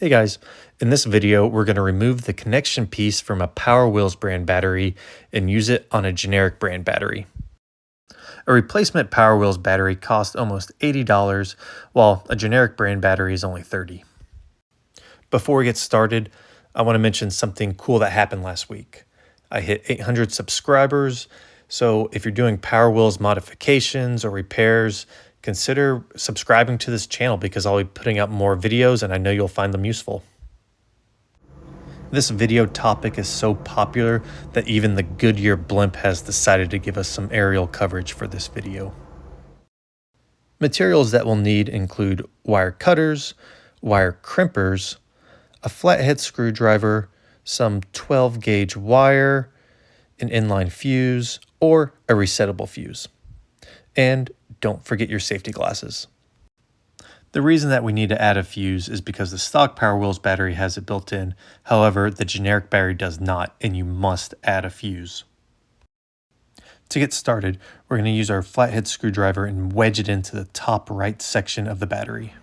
Hey guys, in this video, we're going to remove the connection piece from a Power Wheels brand battery and use it on a generic brand battery. A replacement Power Wheels battery costs almost $80, while a generic brand battery is only $30. Before we get started, I want to mention something cool that happened last week. I hit 800 subscribers, so if you're doing Power Wheels modifications or repairs, consider subscribing to this channel because I'll be putting out more videos and I know you'll find them useful. This video topic is so popular that even the Goodyear blimp has decided to give us some aerial coverage for this video. Materials that we'll need include wire cutters, wire crimpers, a flathead screwdriver, some 12 gauge wire, an inline fuse, or a resettable fuse. And don't forget your safety glasses. The reason that we need to add a fuse is because the stock Power Wheels battery has it built in. However, the generic battery does not, and you must add a fuse. To get started, we're going to use our flathead screwdriver and wedge it into the top right section of the battery.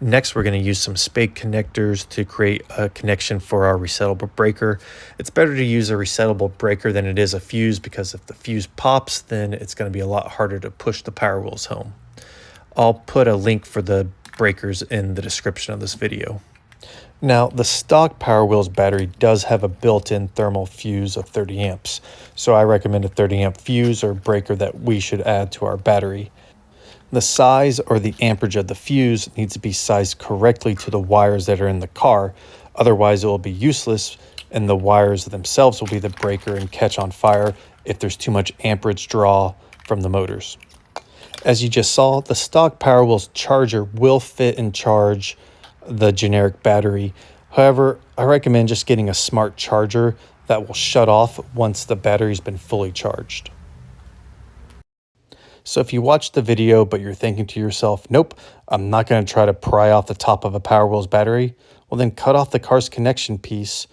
Next, we're going to use some spade connectors to create a connection for our resettable breaker. It's better to use a resettable breaker than it is a fuse because if the fuse pops, then it's going to be a lot harder to push the Power Wheels home. I'll put a link for the breakers in the description of this video. Now, the stock Power Wheels battery does have a built-in thermal fuse of 30 amps, so I recommend a 30 amp fuse or breaker that we should add to our battery. The size or the amperage of the fuse needs to be sized correctly to the wires that are in the car, otherwise it will be useless and the wires themselves will be the breaker and catch on fire if there's too much amperage draw from the motors. As you just saw, the stock Power Wheels charger will fit and charge the generic battery. However, I recommend just getting a smart charger that will shut off once the battery's been fully charged. So if you watch the video, but you're thinking to yourself, nope, I'm not going to try to pry off the top of a Power Wheels battery, well then cut off the car's connection piece,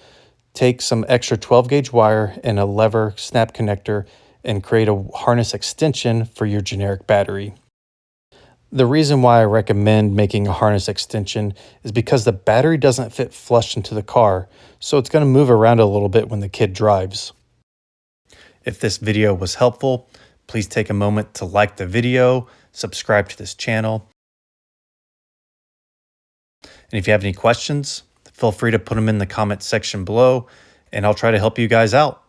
take some extra 12 gauge wire and a lever snap connector and create a harness extension for your generic battery. The reason why I recommend making a harness extension is because the battery doesn't fit flush into the car, so it's going to move around a little bit when the kid drives. If this video was helpful, please take a moment to like the video, subscribe to this channel. And if you have any questions, feel free to put them in the comment section below, and I'll try to help you guys out.